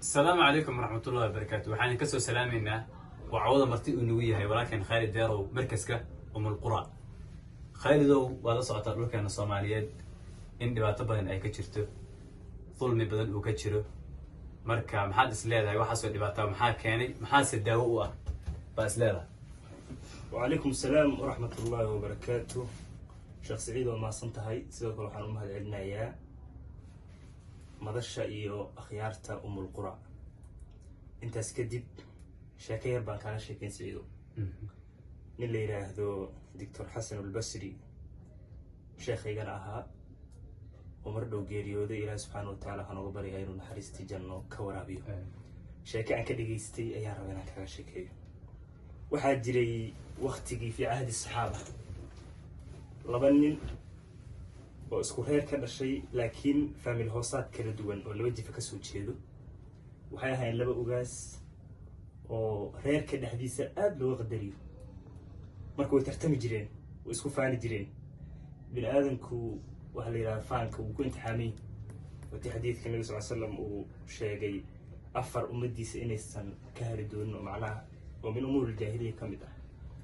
السلام عليكم ورحمة الله وبركاته. وحنا كسو سلامينا وعوضة مرتي ونوية هي ولكن خالد ديرو مركزك القرى. خالدو ولا صعت لك أنا الصوماليات إن بعتبر إن أي كشرته ظلم بدل وكشره مركا محادث ليلة أي واحد سؤال بعتبر محاك يعني محاسب دواء بس ليلة. وعليكم السلام ورحمة الله وبركاته. شيخ سعيد وما صنتهاي سيدك وحن أمها العلنا إياه مدشة إيو أخيارتا القرى. أنت سكدب شاكير بان كان شاكين سعيدو من اللي يراهدو دكتور حسن البصري شيخ يقال أها ومردو جيريودي إله سبحانه وتعالى خانو بري أينو نحرستي جنو كورابيو شاكي عن كدقيستي أيان ربنا كان شاكيو waxaa jiray waqtigii fi ahdi saxaaba laba nin oo isku reer ka dhashay laakiin family hoosaad kala duwan oo laba jifa ka soo jeedo waxay ahaayeen laba ugaas oo reerka dhaxdiisa aad loo qadariyo marka way tartami jireen way isku faani jireen bil aadanku waxa la yiraahdaa faanka uu ku imtixaamay wati xadiidka nabiga sallallahu alayhi wasallam uu sheegay afar ummadiisa inaysan ka heli doonin macnaha ومن أمور الجاهلية كمدة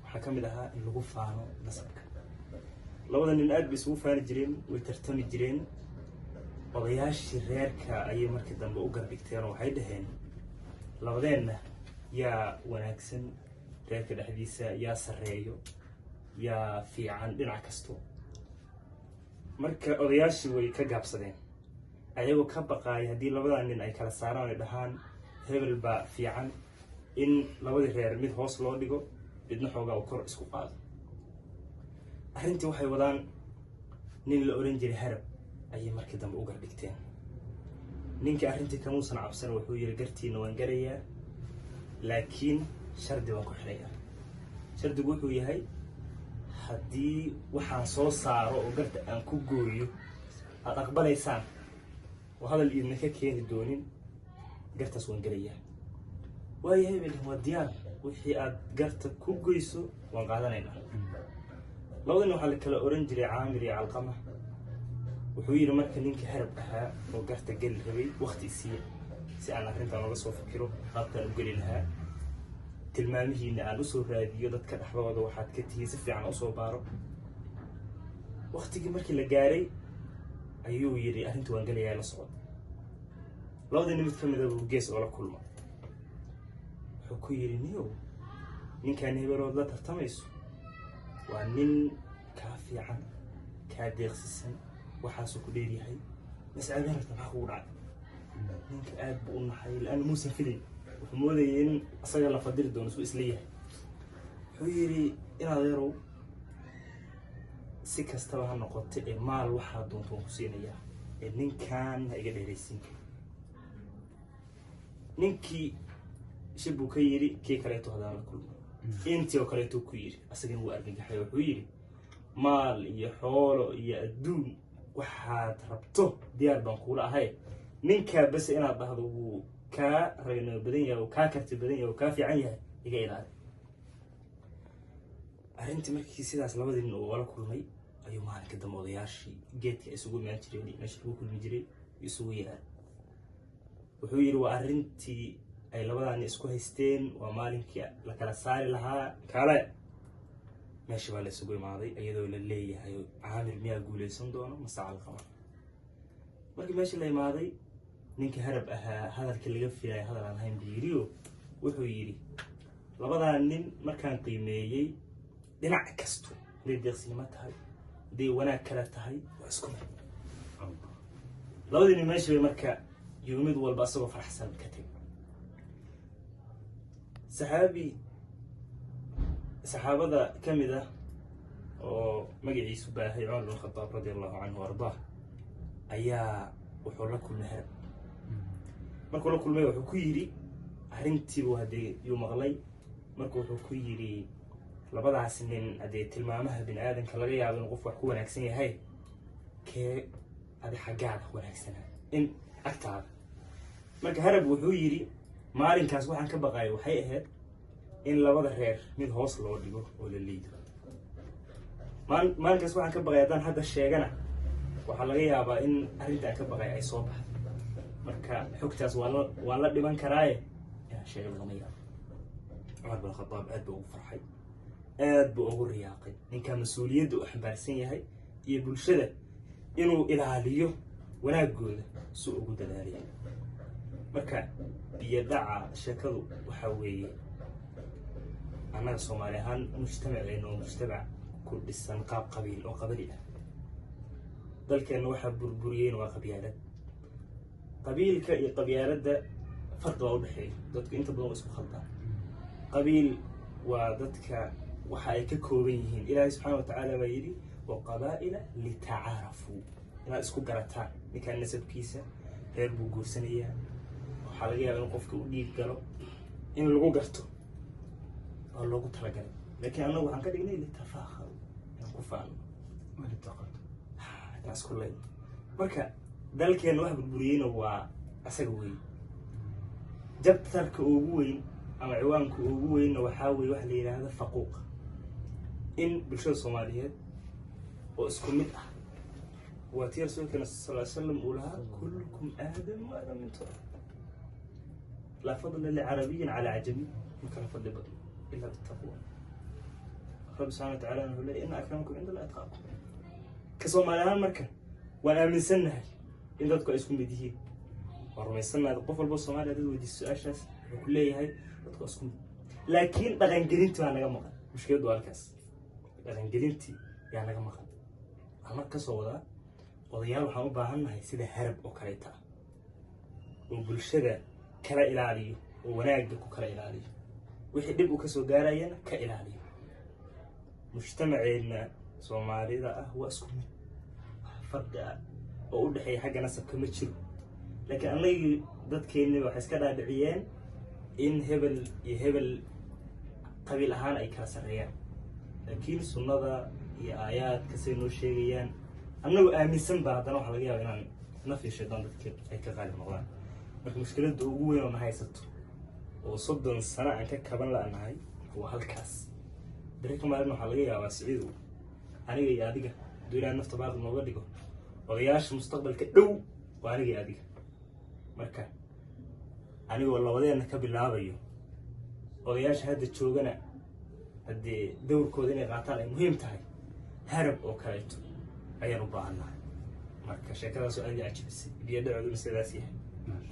وحكمدها اللي فانو نسبك لولا إن الأب بيسووا فان جرين ويترتمي جرين وغياش الرير كأي مركز دم بأوجر بكتير وحيدهن لولا يا وناكسن رير كده حديثة يا سريو يا في عن بنعكستو مركز وغياش ويكجاب صدين أيوة كبقى يهدي لولا إن أي كلا ساران دهان هبل با في عن in labadii reer mid hoos loo dhigo midna xoogaa uu kor isku qaado arrintii waxay wadaan nin la oran jiray harab ayay markii dambe u garbigteen ninkii arrintii kamuusan cabsan wuxuu yiri gartiina waan garayaa laakiin shardi waan ku xirayaa shardigu wuxuu yahay haddii waxaan soo saaro oo garta aan ku gooyo aad aqbalaysaan oo hadal idin ka keeni doonin gartaas waan garayaa وهي هي اللي هو الديار وحي قرت كوجيسو وقعدنا لو إنه حال كلا أورنجري عامري على القمح وحوير مركن إنك هرب بها وقرت قل هبي وقت يصير سأنا كنت أنا بس أفكره قبل أقول لها تلمامه إن أنا أصور راديو ضد كأحباب واحد كتير سفي عن أصور بارو وقت يجي مركن لجاري أيوه يري أنت وانجلي يا نصوت لو إنه متفهم إذا بوجيس ولا كل ما ku yiri niyo ninkan heberood la tartamayso waa nin ka fiican ka deeqsisan waxa soo ku dheeriyahay mas'aalaha waxa ku dhacay ninka aad buu u naxay laan muusan filin wuxuu moodayay in asaga la fadili doono soo isleeyahay wuxuu yiri inaad yarow si kastaba ha noqotay maal waxa doonto ku siinaya ninkan iga dheeraysin ninkii شبو كيري كي كريتو هذا الكل انتي وكريتو كيري اسجن هو ارجحي وحيري مال يا حول يا ادون waxaad rabto diyaar baan kula ahay ninka bas inaad dhahdo ka reeno badan yahay ka karti badan yahay ka fiican yahay iga ilaali arintii markii sidaas labadii nin oo wala kulmay ayuu maalinka damoodayaashii geedka isugu meel jiray meesha uu kulmi jiray isugu yahay wuxuu yiri waa arintii ay labadaan isku haysteen waa maalinkii la kala saari lahaa kale meesha waa la isugu imaaday iyadoo la leeyahay caamir miyaa guuleysan doono masaal qaba markii meesha la imaaday ninkii harab ahaa hadalkii laga filayay hadal aan hayn biiriyo wuxuu yiri labadaan nin markaan qiimeeyay dhinac kasto deeqsinimo tahay day wanaag kala tahay waa isku mid labadii nin meesha marka yumid walba asagoo faraxsan ka tagay صحابة كمدة ومجلس باهي عمر بن الخطاب رضي الله عنه وارضاه أيا وحول كل نهر ما كل ما يحكيري هرنتي وهدي يوم غلي ما يحكيري لبضع سنين أدي تلمامها بن آدم كلاجي على الغرفة حكوا نكسني هاي ك هذا حاجات حكوا نكسنها إن أكتر ما كهرب وحكيري مارين كاس waxaan ka baqay waxay ahayd in labada reer mid hoos loo dhigo oo la liido maalkaas waxaan ka baqay hadaan hadda sheegana waxa laga yaabaa in arinta ka baqay ay soo baxdo marka xogtaas waa la dhiman karaaye inaan sheego lama yaabo. cumar bin khadaab aad buu ugu farxay, aad buu ugu riyaaqay ninkaa mas-uuliyadda u xambaarsan yahay iyo bulshada inuu ilaaliyo wanaagooda si ugu dadaaliya. marka biyo dhaca sheekadu waxaa weeye annaga Soomaali ahaan mujtamaceena oo mujtamac ku dhisan qaab qabiil oo qabali ah. dalkeena waxaa burburiyeen waa qabyaalad. qabiilka iyo qabyaaladda farqi baa u dhexeeya, dadku inta badan waa isku khaldaan. qabiil waa dadka waxa ay ka kooban yihiin, ilaahay subxaana wa tacaala baa yidhi waqabaa'ila litacaarafuu, inaad isku garataan. ninkaan nasabkiisa reer buu guursanayaa, waxaa laga yaabaa in qofka u dhiig galo in lagu garto oo loogu talagalay. laakiin annagu waxaan ka dhignay litafaakharu, inaan ku faano taas ku leey. marka dalkeena wax burburiyeyna waa asaga weyn. jabtarka ugu weyn ama ciwaanka ugu weynna waxaa weeye waxa la yidhaahda faquuq, in bulshada Soomaaliyeed oo isku mid ah waa tii rasuulkeena sallallahu alayhi wasallam uu lahaa kullukum aadam wa aadam min turab laa fadla licarabiyin calaa cajami, ma kala fadli badno ila bitaqwa. rabbi subxaana wa tacaala wuxuu leeyahay inna akramakum cinda allahi atqaakum. ka Soomaali ahaan marka waan aaminsannahay in dadku ay isku mid yihiin, waan rumaysannahay. qof walbo Soomaaliya dad weydiiso su-aashaas wuxuu ku leeyahay dadku isku mid, laakiin dhaqangelintii baa naga maqan. mushkiladdu waa halkaas, dhaqangelintii yaa naga maqan. waxaan marka kasoo wadaa odayaal waxaan u baahannahay sida harab oo kaleeta ah oo bulshada kala ilaaliyo oo wanaagga ku kala ilaaliyo, wixii dhib uu kasoo gaarayana ka ilaaliyo. mujtamaceenna Soomaalida ah waa isku mid, farqi ah oo u dhexeeya xagga nasabka ma jiro. laakiin annagii dadkeennii waxay iska dhaadhiciyeen in hebel iyo hebel qabiil ahaan ay kala sarreeyaan. laakiin sunnada iyo aayaadka say noo sheegayaan annagoo aaminsan baa haddana waxaa laga yaaba inaan naf iyo shaydaan dadka ay ka qaalib noqdaan. marka mushkiladda ugu weyn oo na haysato oo 30 sano aan ka kaban la'nahay waa halkaas. beri ka maalin waxaa laga yaabaa Siciidow aniga iyo adiga hadduu ilaahay nafta baaqi nooga dhigo odayaasha mustaqbalka dhow waa aniga iyo adiga. marka anigoo labadeena ka bilaabayo odayaasha hadda joogana haddii dowrkooda inay qaataan ay muhiim tahay, harab oo kaleeto ayaan u baahannahay. marka sheekadaas oo aad i cajabisay, biyo dhacooduna sidaas yahay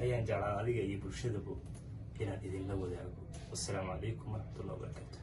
ayaan jeclaa adiga iyo bulshadaba inaan idinla wadaago. wassalaamu calaykum waraxmatullahi wabarakaatu.